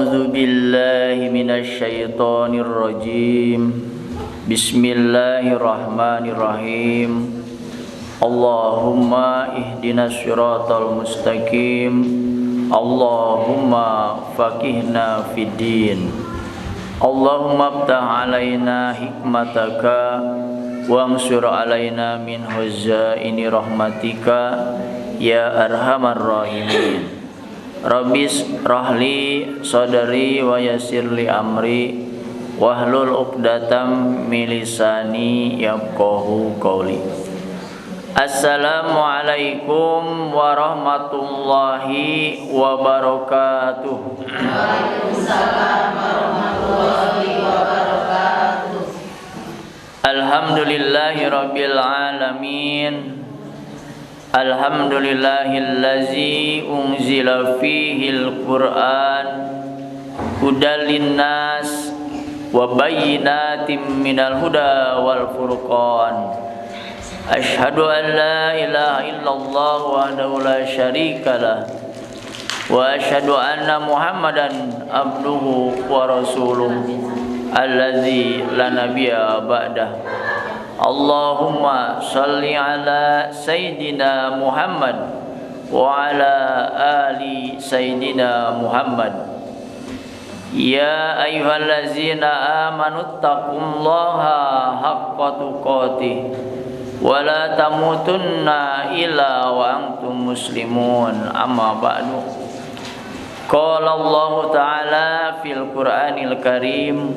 A'udzu billahi minasy syaithanir rajim. Bismillahirrahmanirrahim. Allahumma ihdinas siratal mustaqim. Allahumma faqihna fid din. Allahumma aftah alaina hikmataka wansur alaina min huzaini rahmatika ya arhamar rahimin. Rabbis rahli sadri wa yassirli amri wahlul 'uqdatam min lisani yafqahu qawli. Assalamualaikum warahmatullahi wabarakatuh. Waalaikumsalam warahmatullahi wabarakatuh. Alhamdulillahi rabbil alamin. Alhamdulillahillazi unzila fihil Qur'an hudal linnas wa bayyinatin minal huda wal furqan. Asyhadu an la ilaha illallah wahdahu la syarikalah wa asyhadu anna Muhammadan abduhu wa rasuluh allazi la nabiyya ba'dah. Allahumma salli ala Sayyidina Muhammad wa ala ali Sayyidina Muhammad. Ya ayyuhallazina amanu taqullaha haqqa tuqatih wa la tamutunna illa wa antum muslimun. Amma ba'du. Qala Allah Ta'ala fil Qur'anil Karim.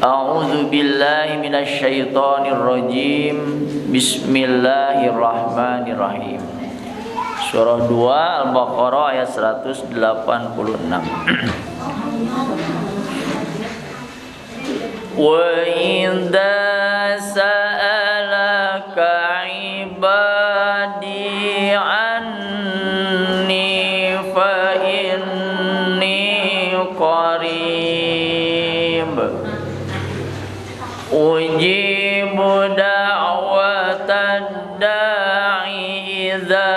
A'udzu billahi minasy syaithanir rajim. Bismillahirrahmanirrahim. Surah 2 Al-Baqarah ayat 186. Wa idza sa'alaka 'ibadi 'anni fa inni qarib ujibu da'watad da'i idza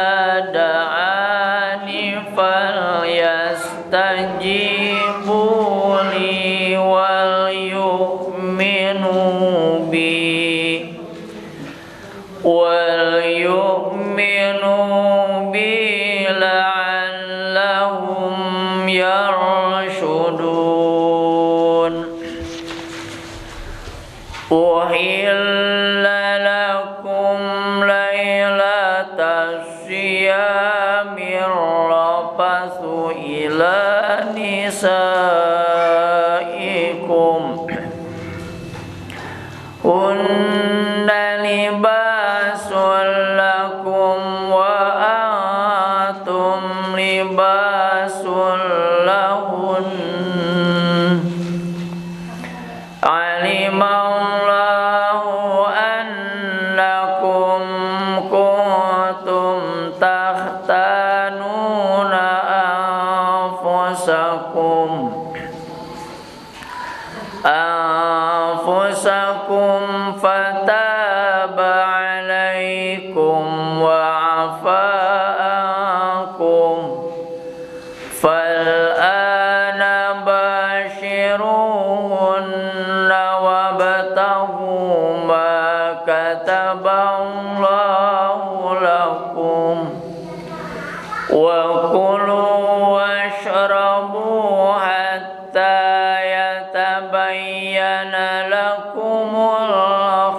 da'ani falyastajibu li wal yu'minu bi la'allahum yarshudun. Uhilla lakum laylatas siyamir rafathu ila nisaikum hunna libasul lakum wa antum libasul lahun. Alimallahu annakum kuntum takhtanuna anfusakum fataba alaikum wa afa ankum fal'ana bashiruhunna wabtaghu ma kataballahu lakum wa kulu washrabu hatta yatabayyana lakumul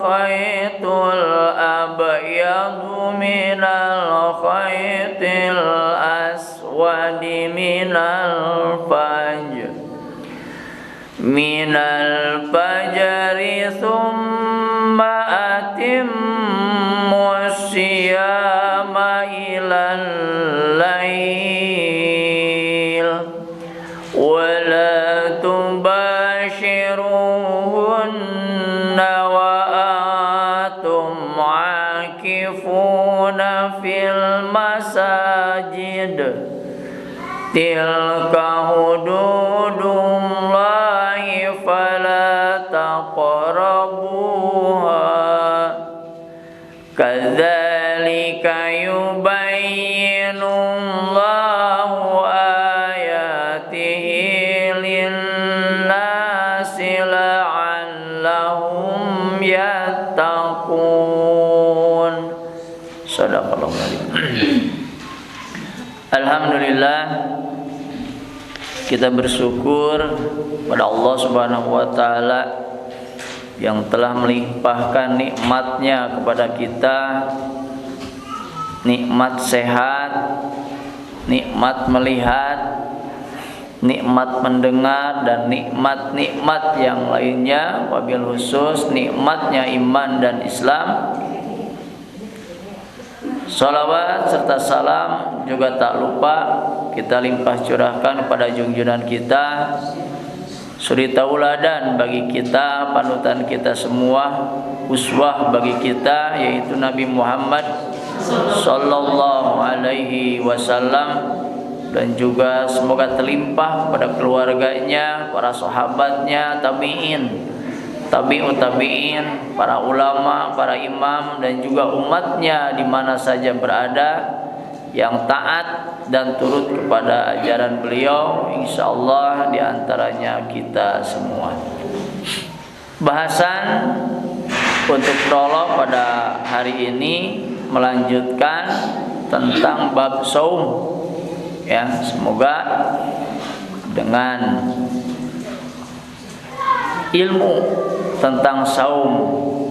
khaytul abyadu minal khaytil aswadi minal fajri thumma atimmu siyama ilal lail wa la tubashiruhunna wa antum akifuna fil masajid tilka hududullahi fala taqrabuha kadzalika yubayyinullahu ayatihi yattaqun. Shadaqallahu adzim. Alhamdulillah, kita bersyukur pada Allah Subhanahu wa taala yang telah melimpahkan nikmatnya kepada kita, nikmat sehat, nikmat melihat, nikmat mendengar, dan nikmat-nikmat yang lainnya, wabil khusus nikmatnya iman dan Islam. Salawat serta salam juga tak lupa kita limpah curahkan pada junjungan kita, suri tauladan bagi kita, panutan kita semua, uswah bagi kita, yaitu Nabi Muhammad sallallahu alaihi wasallam, dan juga semoga terlimpah pada keluarganya, para sahabatnya, tabi'in, tabi'ut tabi'in, para ulama, para imam, dan juga umatnya di mana saja berada yang taat dan turut kepada ajaran beliau, insyaallah di antaranya kita semua. Bahasan untuk prolog pada hari ini melanjutkan tentang bab saum. Ya, semoga dengan ilmu tentang saum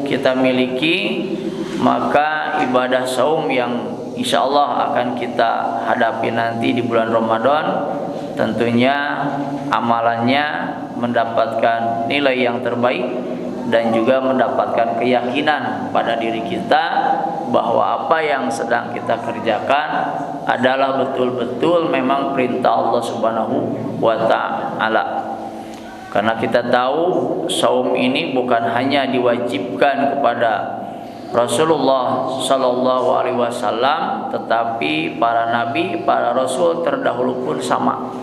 kita miliki, maka ibadah saum yang insyaallah akan kita hadapi nanti di bulan Ramadan, tentunya amalannya mendapatkan nilai yang terbaik dan juga mendapatkan keyakinan pada diri kita bahwa apa yang sedang kita kerjakan adalah betul-betul memang perintah Allah Subhanahu wa taala. Karena kita tahu saum ini bukan hanya diwajibkan kepada Rasulullah sallallahu alaihi wasallam, tetapi para nabi, para rasul terdahulu pun sama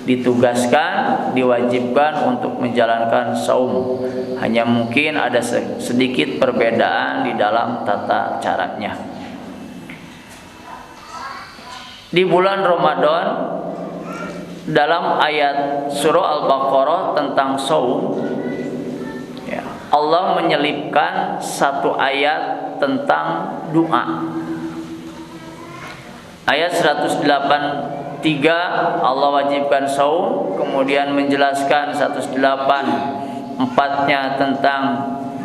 ditugaskan, diwajibkan untuk menjalankan saum. Hanya mungkin ada sedikit perbedaan di dalam tata caranya. Di bulan Ramadan, dalam ayat surah Al-Baqarah tentang saum, ya, Allah menyelipkan satu ayat tentang doa. Ayat 108:3 Allah wajibkan saum, kemudian menjelaskan 108:4-nya tentang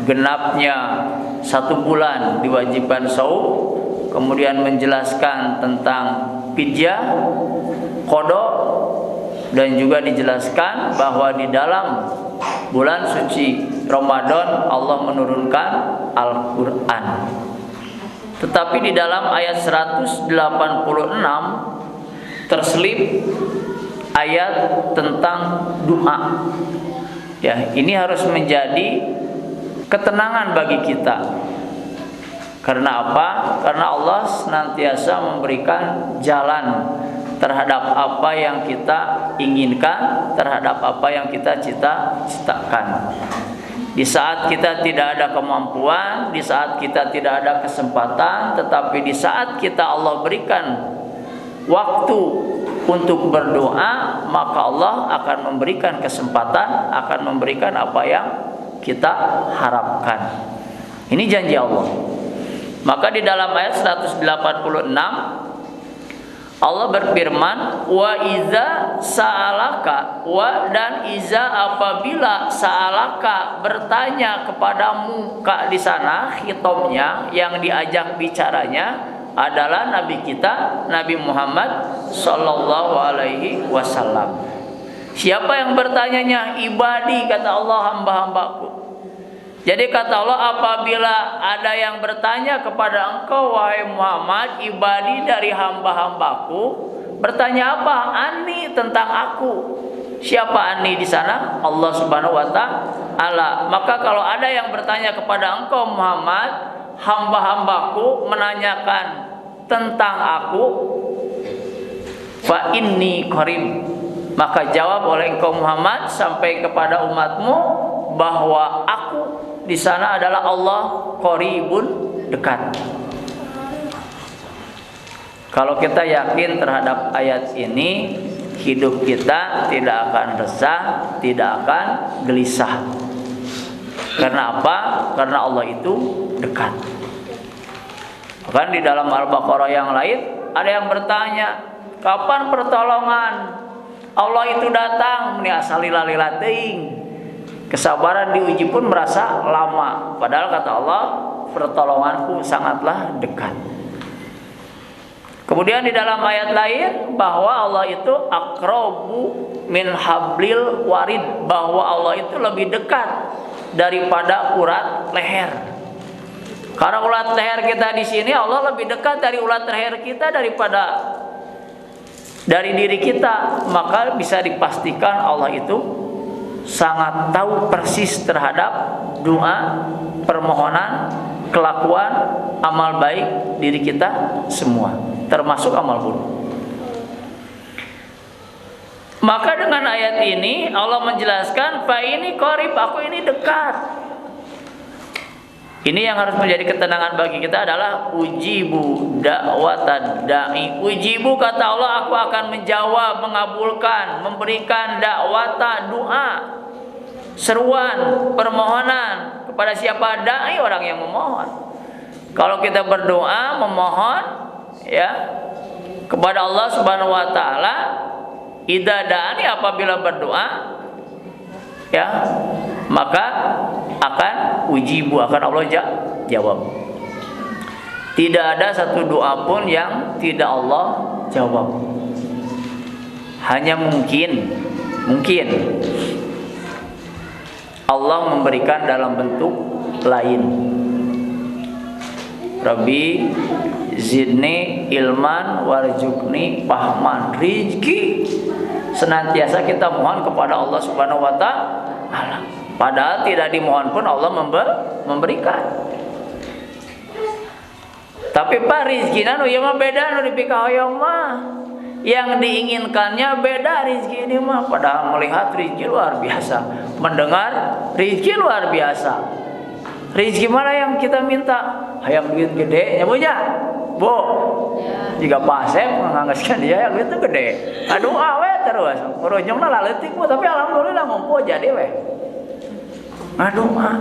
genapnya 1 bulan diwajibkan saum, kemudian menjelaskan tentang fidyah, qada, dan juga dijelaskan bahwa di dalam bulan suci Ramadan Allah menurunkan Al-Quran. Tetapi di dalam ayat 186 terselip ayat tentang doa. Ya, ini harus menjadi ketenangan bagi kita. Karena apa? Karena Allah senantiasa memberikan jalan terhadap apa yang kita inginkan, terhadap apa yang kita cita-citakan. Di saat kita tidak ada kemampuan, di saat kita tidak ada kesempatan, tetapi di saat kita Allah berikan waktu untuk berdoa, maka Allah akan memberikan kesempatan, akan memberikan apa yang kita harapkan. Ini janji Allah. Maka di dalam ayat 186 Allah berfirman, wa iza sa'alaka, wa dan iza apabila sa'alaka bertanya kepadamu, ka di sana khitabnya yang diajak bicaranya adalah nabi kita Nabi Muhammad sallallahu alaihi wasallam. Siapa yang bertanyanya? Ibadi, kata Allah, hamba-hambaku. Jadi kata Allah, apabila ada yang bertanya kepada engkau wahai Muhammad, ibadi dari hamba-hambaku, bertanya apa? Ani, tentang aku. Siapa Ani di sana? Allah Subhanahu wa taala. Maka kalau ada yang bertanya kepada engkau Muhammad, hamba-hambaku menanyakan tentang aku, fa inni qarib, maka jawab oleh engkau Muhammad sampai kepada umatmu bahwa aku di sana adalah Allah, qaribun, dekat. Kalau kita yakin terhadap ayat ini, hidup kita tidak akan resah, tidak akan gelisah. Karena apa? Karena Allah itu dekat. Bahkan di dalam Al-Baqarah yang lain ada yang bertanya, kapan pertolongan Allah itu datang? Ini asalila teuing. Kesabaran diuji pun merasa lama. Padahal kata Allah, pertolonganku sangatlah dekat. Kemudian di dalam ayat lain bahwa Allah itu aqrabu min hablil warid, bahwa Allah itu lebih dekat daripada urat leher. Karena urat leher kita di sini, Allah lebih dekat dari urat leher kita daripada dari diri kita, maka bisa dipastikan Allah itu sangat tahu persis terhadap doa, permohonan, kelakuan, amal baik diri kita semua, termasuk amal buruk. Maka dengan ayat ini Allah menjelaskan, fa ini qarib, aku ini dekat. Ini yang harus menjadi ketenangan bagi kita adalah ujibu da'watad da'i. Ujibu kata Allah, aku akan menjawab, mengabulkan, memberikan dakwata doa, seruan, permohonan kepada siapa? Da'i, orang yang memohon. Kalau kita berdoa memohon ya kepada Allah Subhanahu wa taala, idza da'ani, apabila berdoa ya, maka akan ujibu, akan Allah jawab. Tidak ada satu doa pun yang tidak Allah jawab. Hanya mungkin Allah memberikan dalam bentuk lain. Rabbi zidni ilman warzuqni fahman. Rizki senantiasa kita mohon kepada Allah Subhanahu wa taala. Padahal tidak dimohon pun Allah memberikan. Tapi Pak rizkina nu ieu mah beda, nu dipika hoyong mah. Yang diinginkannya beda rizki ini mah. Padahal melihat rizki luar biasa, mendengar rizki luar biasa. Rizki mana yang kita minta? Hayang duit gede, nya punya. Bu, jika pasep nganggeskeun dia yang itu gede. Aduh awe terus. Urujungna laletik bu, tapi alhamdulillah ngumpul jadi we. Aduh mah.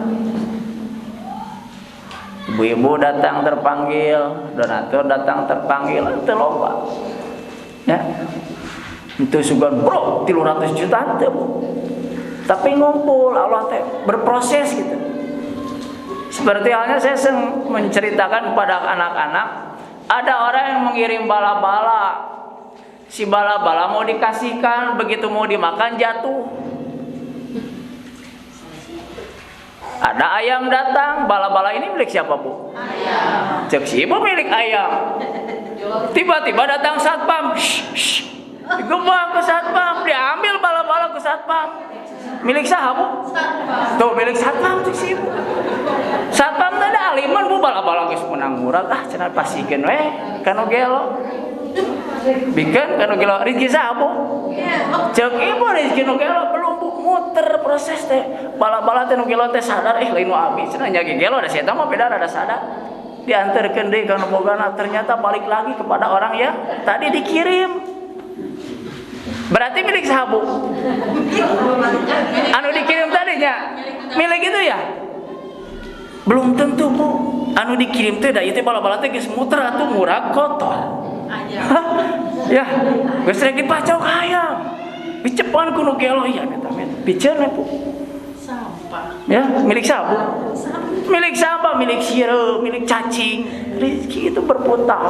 Ibu-ibu datang terpanggil, donatur datang terpanggil, itu loba. Ya. Itu sugan bro 300 juta teh, Bu. Tapi ngumpul, Allah teh berproses gitu. Seperti halnya saya menceritakan kepada anak-anak, ada orang yang mengirim bala-bala. Si bala-bala mau dikasihkan, begitu mau dimakan jatuh. Ada ayam datang, bala-bala ini milik siapa, Bu? Ayam. Cek si ibu milik ayam. Tiba-tiba datang satpam. Digembang ke satpam, diambil bala-bala ke satpam. Milik siapa, Bu? Satpam. Tuh milik satpam cek si ibu. Satpam teh ada aliman, Bu, bala-bala geus menang murah. Cenah pasikeun we kanu gelo. Bikin kanu gelo rezeki siapa, Bu? Cek ibu rezeki nu gelo belum, Bu, muter proses teh. Bala-bala teh nu gelo teh sadar lain nu abi. Cenah nya gelo da eta mah beda rada sadar. Diantarkeun deui kana bogana, ternyata balik lagi kepada orang yang tadi dikirim. Berarti milik siapa, Bu? Anu dikirim tadinya milik itu ya? Belum tentu, Bu. Anu dikirim teh da ieu teh bala-bala teh geus muter atuh murah kotor. Ya, geus rek dipacau ka hayam. Dicepan ku nu gelo ieu eta mah. Piceun Bu. Sampah. Ya, milik siapa, Bu? Milik siapa? Milik sireu, milik cacing. Rezeki itu berputar.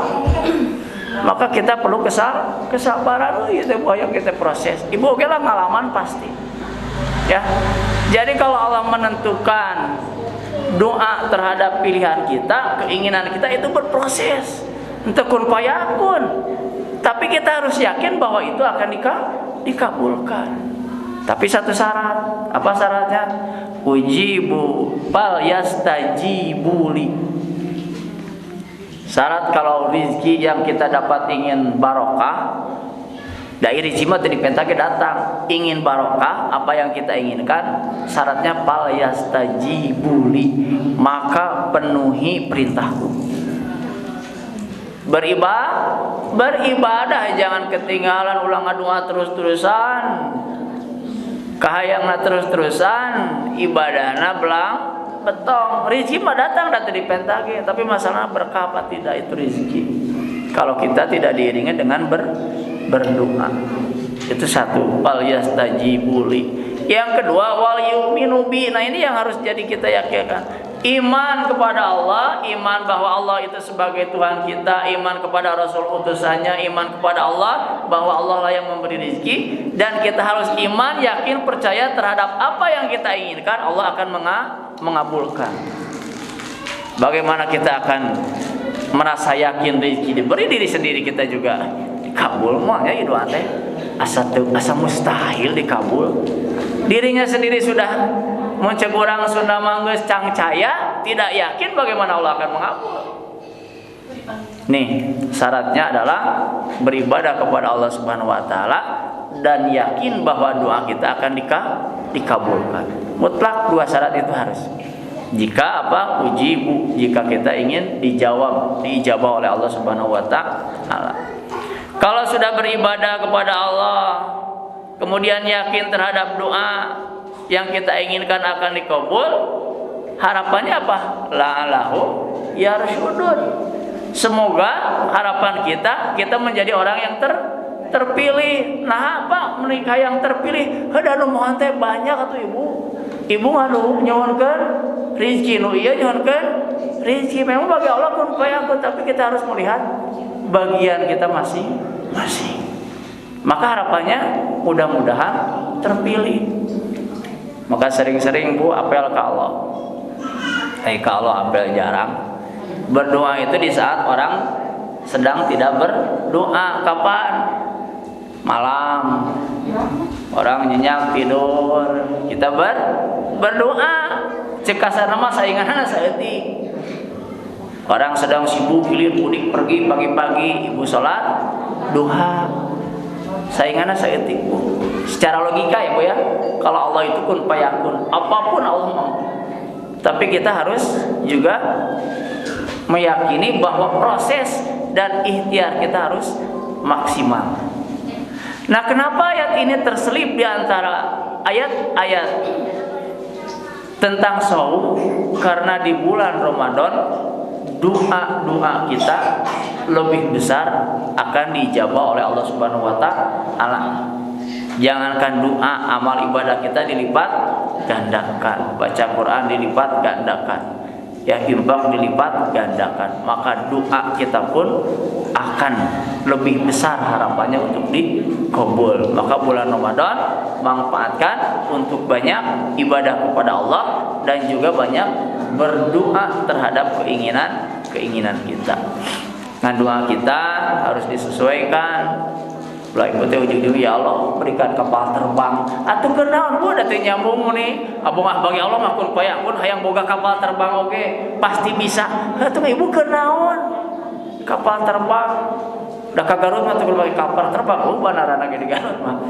Maka kita perlu kesabaran itu yang kita proses. Ibu oke lah ngalaman pasti. Ya. Jadi kalau Allah menentukan doa terhadap pilihan kita, keinginan kita itu berproses. Ente kun fayakun. Tapi kita harus yakin bahwa itu akan dikabulkan. Tapi satu syarat. Apa syaratnya? Ujibu fal yastajibuli. Syarat kalau rezeki yang kita dapat ingin barokah, dari rezeki mah tadi pentake datang, ingin barokah, apa yang kita inginkan, syaratnya fal yastajibuli, maka penuhi perintahku. Beribadah jangan ketinggalan, ulang doa terus-terusan, kahayangna terus-terusan, ibadahna betong. Rezeki mah datang dipentage, tapi masalah berkah apa tidak itu rezeki. Kalau kita tidak diiringi dengan berdoa. Itu satu, wal yastajibuli. Yang kedua, wal yu'minu bi. Nah, ini yang harus jadi kita yakinkan. Iman kepada Allah, iman bahwa Allah itu sebagai Tuhan kita, iman kepada Rasul utusannya, iman kepada Allah bahwa Allah lah yang memberi rezeki, dan kita harus iman, yakin, percaya terhadap apa yang kita inginkan, Allah akan mengabulkan. Bagaimana kita akan merasa yakin rezeki diberi, diri sendiri kita juga dikabul mah ya doa teh asa mustahil dikabul. Dirinya sendiri sudah muncul orang Sunda manggeus cangcaya, tidak yakin bagaimana Allah akan mengabul. Nih, syaratnya adalah beribadah kepada Allah Subhanahu wa taala dan yakin bahwa doa kita akan dikabulkan. Mutlak dua syarat itu harus. Jika apa? Ujibu, jika kita ingin diijabah oleh Allah Subhanahu wa taala. Kalau sudah beribadah kepada Allah, kemudian yakin terhadap doa yang kita inginkan akan dikabul, harapannya apa? La'allahu yarsyudun. Semoga harapan kita menjadi orang yang terpilih. Nah, apa menikah yang terpilih? Heuh mohon teh banyak atuh ibu. Ibu nganu nyuwunkeun rezeki nu ieu nyuwunkeun rezeki. Memang bagi Allah kun fayakun, tapi kita harus melihat bagian kita masing-masing. Maka harapannya mudah-mudahan terpilih. Maka sering-sering Bu apel ke Allah. Kalau apel jarang. Berdoa itu di saat orang sedang tidak berdoa. Kapan? Malam. Orang nyenyak tidur. Kita berdoa. Cek kasarna mah sainganna saeutik. Orang sedang sibuk hilir mudik pergi pagi-pagi, ibu sholat duha. Sainganna saeutik Bu. Secara logika ya Bu ya. Kalau Allah itu kun fayakun, apapun Allah mau. Tapi kita harus juga meyakini bahwa proses dan ikhtiar kita harus maksimal. Nah, kenapa ayat ini terselip di antara ayat-ayat tentang saum? Karena di bulan Ramadan doa-doa kita lebih besar akan dijabah oleh Allah Subhanahu wa taala. Jangankan doa, amal ibadah kita dilipat gandakan, baca Quran dilipat gandakan, ya infak dilipat gandakan. Maka doa kita pun akan lebih besar harapannya untuk dikabul. Maka bulan Ramadan manfaatkan untuk banyak ibadah kepada Allah dan juga banyak berdoa terhadap keinginan kita. Nah, doa kita harus disesuaikan. Mulai teh ujung-ujung ya Allah berikan kapal terbang. Atuh keur naon Bu da teh nyambung nih. Abang bagi Allah mah kun payakun hayang boga kapal terbang oge, pasti bisa. Atuh ibu keur naon? Kapal terbang. Da ka Garut mah teu bagi kapal terbang. Oh banarana ge di Garut mah.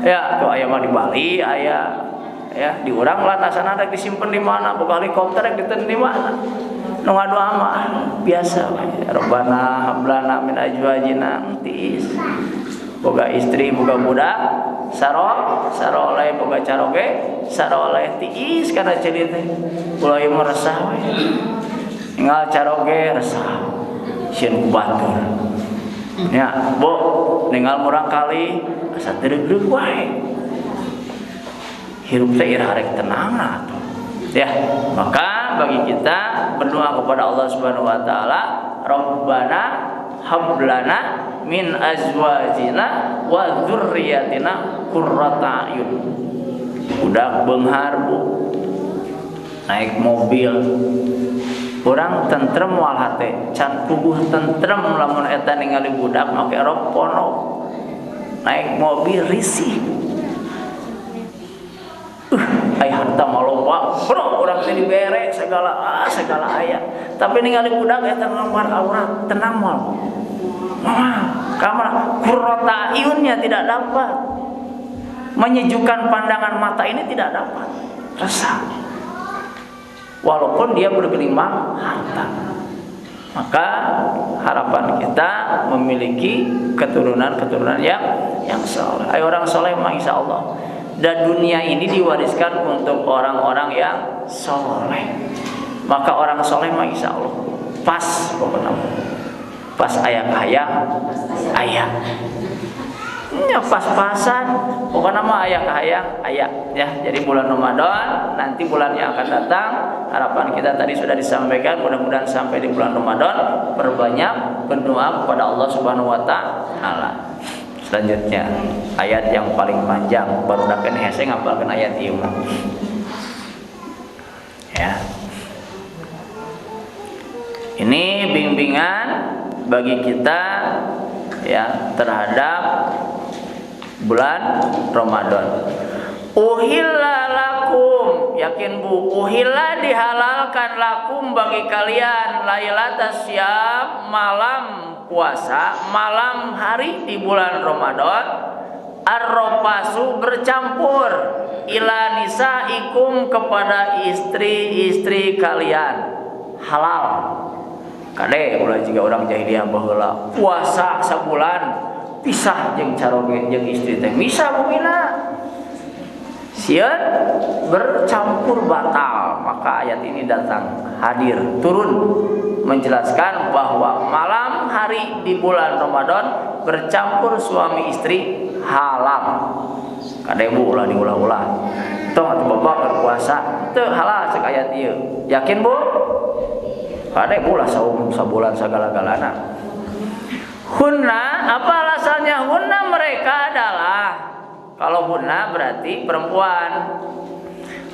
Ya, tuh aya mah di Bali, aya ya di urang lantasan ada disimpen di mana, boga helikopter rek diteun di mana. Nu ngadoa mah biasa we. Rabbana hablana min azwajina tiis. Boga istri, boga budak, saroleh boga caroge, saroleh tiis kana ceuli teh. Ulah ieu resah we. Tinggal caroge resah. Sieun ku batur. Ya, Bu, ninggal murang kali asa deureuh wae. Hirup teh irah rek tenang atuh. Ya, maka bagi kita berdoa kepada Allah Subhanahu wa taala, Rabbana hablana min azwajina wa dzurriyyatina qurrata a'yun. Budak beunghar Bu, naik mobil, urang tentrem wal hate, can puguh tentrem lamun eta ningali budak make rok ponok, naik mobil risih. Aya harta maloba, bro, urang teh dibere segala aya. Tapi ningali budak eta ngambar aurat, tenang moal. Kamar qurrata ayunnya tidak dapat. Menyejukkan pandangan mata ini tidak dapat. Resah. Walaupun dia bergelimang harta. Maka harapan kita memiliki keturunan yang saleh. Ayo orang saleh mah insyaallah dan dunia ini diwariskan untuk orang-orang yang soleh. Maka orang soleh mah insya Allah pas pokoknya, pas ayah ya pas-pasan pokoknya mah ayah ya. Jadi bulan Ramadan nanti bulan yang akan datang, harapan kita tadi sudah disampaikan, mudah-mudahan sampai di bulan Ramadan perbanyak berdoa kepada Allah Subhanahu wa taala. Selanjutnya ayat yang paling panjang, baru dakan hese ngapalkeun ayat ieu mah. Ya. Ini bimbingan bagi kita ya terhadap bulan Ramadan. Uhilla lakum, yakin Bu, uhilla dihalalkan lakum bagi kalian lailatas syam, malam puasa, malam hari di bulan Ramadan, ar-rafasu bercampur ila nisaikum kepada istri-istri kalian. Halal. Kade ulah jika orang jahiliyah baheula puasa sabulan pisah jeung caroge jeung istri teh misa bumina sieun bercampur batal. Maka ayat ini datang hadir turun menjelaskan bahwa malam hari di bulan Ramadan bercampur suami istri halal. Kade Bu ulah diulah-ulah tong atuh bapak berpuasa teu halal cek ayat ieu. Yakin Bu? Kade Bu lah saum sabulan sagala-galana. Hunna, apa alasannya? Hunna mereka adalah, kalau hunna berarti perempuan.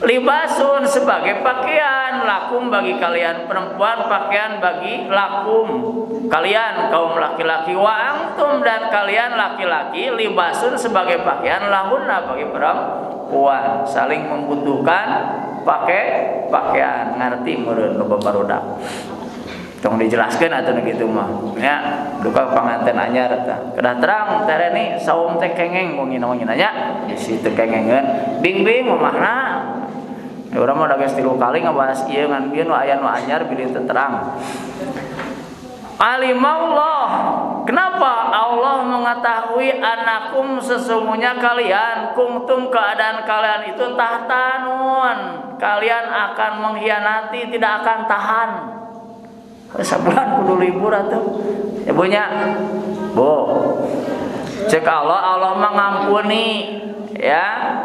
Libasun sebagai pakaian, lakum bagi kalian perempuan, pakaian bagi lakum kalian kaum laki-laki, wa antum dan kalian laki-laki libasun sebagai pakaian lahunna bagi perempuan. Saling membutuhkan pakai pakaian, ngerti meureun loba barudak. Tong dijelaskeun atuh kitu mah. Ya, duka panganten anyar eta. Kedah terang tereni saum teh kengeng mungkin nya. Di situ kengengeun. Bingbing mamahna. Urang mah da geus 3 kali ngabahas ieu ngan bieu nu aya nu anyar bilih teu terang. Alimallah. Kenapa Allah mengetahui anakum sesungguhnya kalian kuntum keadaan kalian itu tahtanun. Kalian akan mengkhianati, tidak akan tahan. Sebulan kudu libur atuh. Ibunya, Bu. Cek Allah mengampuni ya.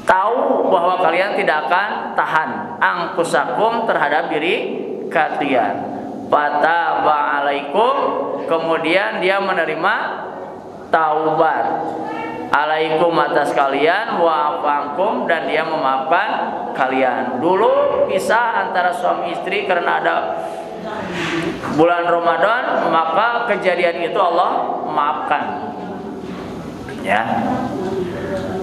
Tahu bahwa kalian tidak akan tahan angkusakum terhadap diri kalian. Fataba alaikum, kemudian dia menerima taubat alaikum atas kalian, wa afankum dan dia memaafkan kalian. Dulu pisah antara suami istri karena ada bulan Ramadan, maka kejadian itu Allah maafkan. Ya.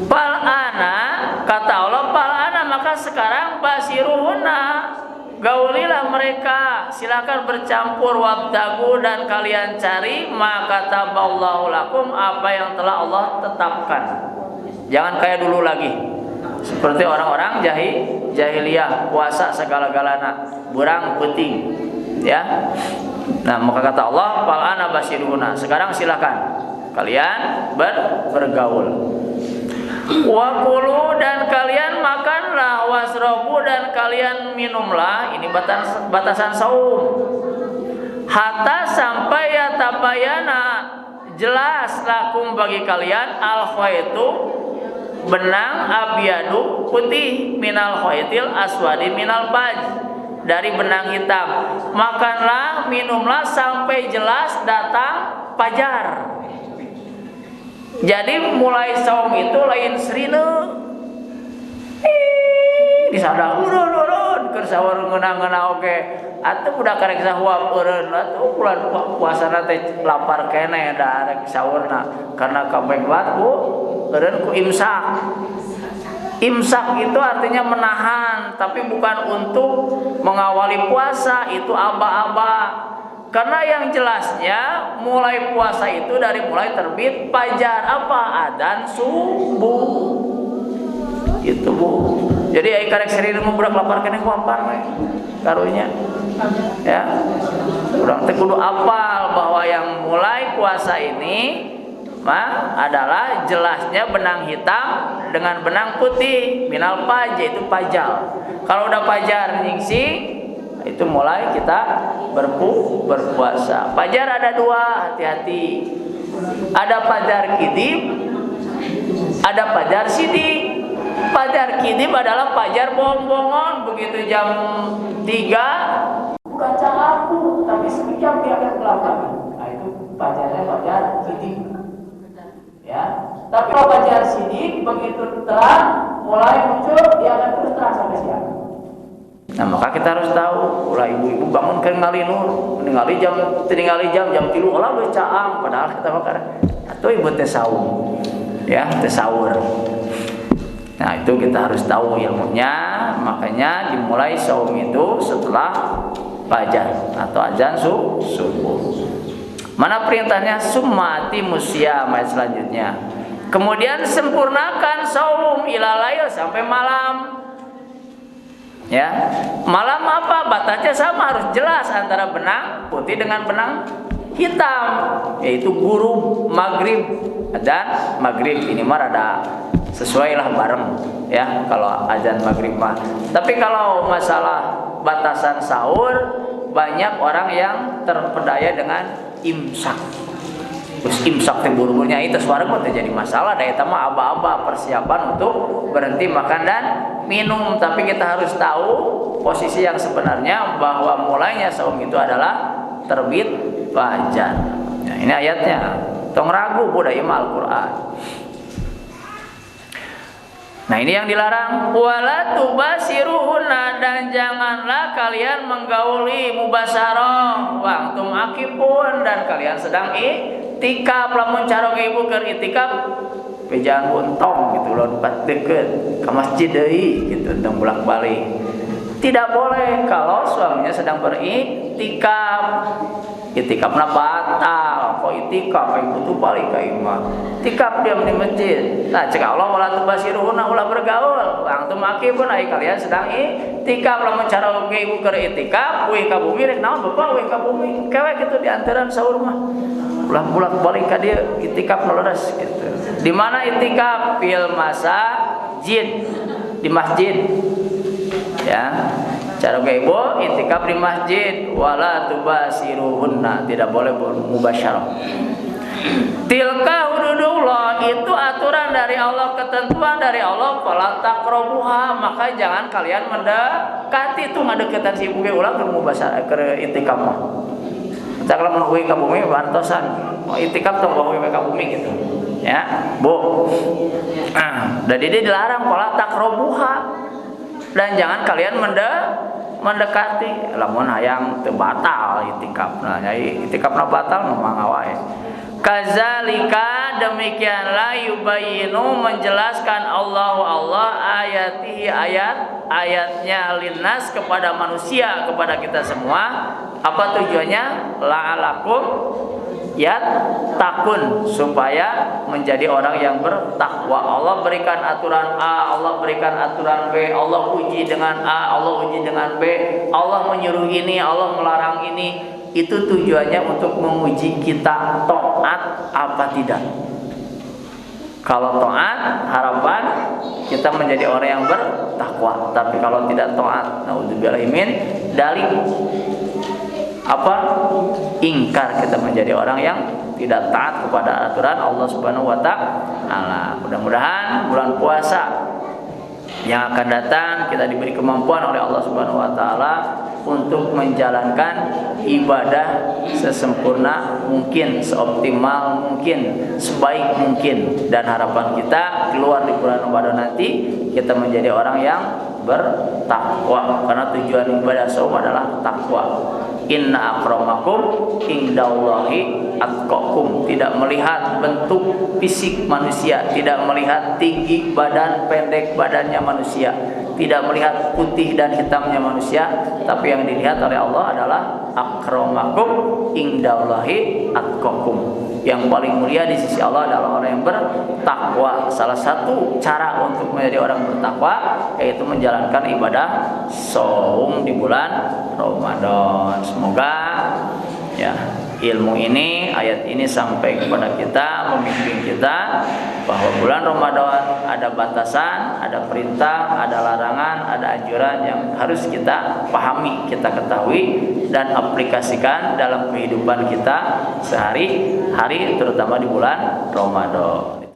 Pal'ana, kata Allah, pal'ana maka sekarang basiruhuna, gaulilah mereka, silakan bercampur, wabtagu dan kalian cari, maka taballahu lakum, apa yang telah Allah tetapkan. Jangan kayak dulu lagi, seperti orang-orang jahiliyah, puasa segala-galana, burang penting, ya. Nah, maka kata Allah, pal'ana basiruhuna, sekarang silakan kalian bergaul. Wakulu dan kalian makanlah, wasrobu dan kalian minumlah. Ini batasan saum. Hatta sampai ya tabayana, jelas lakum bagi kalian al khaitu benang abyadu putih minal khaitil aswadi minal baj dari benang hitam. Makanlah, minumlah sampai jelas datang fajar. Jadi mulai saum itu lain serina. Disadang urun keur sahur ngeunah-ngeunah oge. Atuh budak karek sahuap eureun atuh bulan puasana teh lapar keneh da arek sahurna karena kabeglat ku eureun ku imsak. Imsak itu artinya menahan, tapi bukan untuk mengawali puasa, itu aba-aba. Karena yang jelasnya mulai puasa itu dari mulai terbit fajar, apa adzan subuh. Itu Bu. Jadi ai karek seureun budak lapar keneh ku apal we karunya. Ya. Urang teh kudu apal bahwa yang mulai puasa ini mah adalah jelasnya benang hitam dengan benang putih. Minal fajr itu pajal. Kalau udah fajar nyingsing, itu mulai kita berpuasa. Fajar ada dua, hati-hati. Ada fajar kidib, ada fajar sidik. Fajar kidib adalah fajar bohong-bohongan. Begitu jam 3 udah cahapu, tapi sekejap dia akan belakangan. Nah itu fajarnya fajar kidib. Ya, tapi kalau fajar sidik begitu terang mulai muncul, dia akan terus terang sampai siang. Nah maka kita harus tahu, ulah ibu-ibu bangun ke ngali nur, ningali jam 3 ulah bercaang, padahal kita makan atau ibu teh saum, ya teh sahur. Nah itu kita harus tahu ilmunya, makanya dimulai saum itu setelah fajar atau azan subuh. Mana perintahnya? Summati musyam, ayat selanjutnya. Kemudian sempurnakan saum ila lail sampai malam. Ya, malam apa? Batasnya sama, harus jelas antara benang putih dengan benang hitam, yaitu guru maghrib dan maghrib. Ini mah ada sesuai lah bareng ya kalau azan maghrib mah. Tapi kalau masalah batasan sahur, banyak orang yang terpedaya dengan imsak. Terus imsak teh buru-burunya itu suara kok jadi masalah. Daya mah aba-aba persiapan untuk berhenti makan dan minum. Tapi kita harus tahu posisi yang sebenarnya bahwa mulainya saum itu adalah terbit fajar. Nah, ini ayatnya. Tong ragu budaya Al-Qur'an. Nah ini yang dilarang. Wala tubasiruhunna, dan janganlah kalian menggauli mubasyarah wa antum akifun, dan kalian sedang itikaf. Lamun cara ibu keur itikaf jangan buntong gitu loh, dekat deket ke masjid deui gitu tentang bolak-balik. Tidak boleh kalau suaminya sedang beritikaf. Itikafna batal. Kok itikaf ibu tuh balik ke imam. Itikaf diam di masjid. Nah, cek Allah wala tubasiruhunna, ulah bergaul. Antum akifun, ai kalian sedang itikaf. Lamun cara ibu keur itikaf, weh ka bumi rek naon bapak weh ka bumi. Kewe gitu di antaran saur mah. Ulah bolak-balik ka dieu itikaf nu leres gitu. Di mana itikaf? Fil masjid. Di masjid. Ya. Cara ibu itikaf di masjid. Wala tubasiruhunna, tidak boleh mubasyarah. Tilka hududullah, itu aturan dari Allah, ketentuan dari Allah. Fala taqrabuha, maka jangan kalian mendekati. Itu ngadeukeutan si ibu ge ulah keur mubasyarah keur itikaf mah. Cak lamun euy ka bumi bantosan. Mau itikaf tong euy ka bumi gitu. Ya, Bu. Dan ini dilarang fala taqrabuha. Dan jangan kalian mendekati. Lamun hayang teu batal itikaf. Nah, itikafna batal memang wae. Kazalika, demikianlah yubayyinu, menjelaskan Allah ayatihi, ayat-ayatnya linnas, kepada manusia, kepada kita semua. Apa tujuannya? La'alakum yattaqun, supaya menjadi orang yang bertakwa. Allah berikan aturan A, Allah berikan aturan B, Allah uji dengan A, Allah uji dengan B, Allah menyuruh ini, Allah melarang ini. Itu tujuannya untuk menguji kita taat apa tidak. Kalau taat, harapan kita menjadi orang yang bertakwa. Tapi kalau tidak taat, naudzubillah min dzalik, apa? Ingkar, kita menjadi orang yang tidak taat kepada aturan Allah Subhanahu wa taala. Mudah-mudahan bulan puasa yang akan datang kita diberi kemampuan oleh Allah Subhanahu wa taala untuk menjalankan ibadah sesempurna mungkin, seoptimal mungkin, sebaik mungkin, dan harapan kita keluar di bulan Ramadan nanti kita menjadi orang yang bertakwa, karena tujuan ibadah saum adalah takwa. Inna akramakum indallahi atqakum. Tidak melihat bentuk fisik manusia, tidak melihat tinggi badan, pendek badannya manusia, tidak melihat putih dan hitamnya manusia, tapi yang dilihat oleh Allah adalah akramakum indallahi atqakum. Yang paling mulia di sisi Allah adalah orang yang bertakwa. Salah satu cara untuk menjadi orang bertakwa yaitu menjalankan ibadah saum di bulan Ramadan. Semoga ya ilmu ini, ayat ini sampai kepada kita, membimbing kita bahwa bulan Ramadan ada batasan, ada perintah, ada larangan, ada anjuran yang harus kita pahami, kita ketahui dan aplikasikan dalam kehidupan kita sehari-hari, terutama di bulan Ramadan.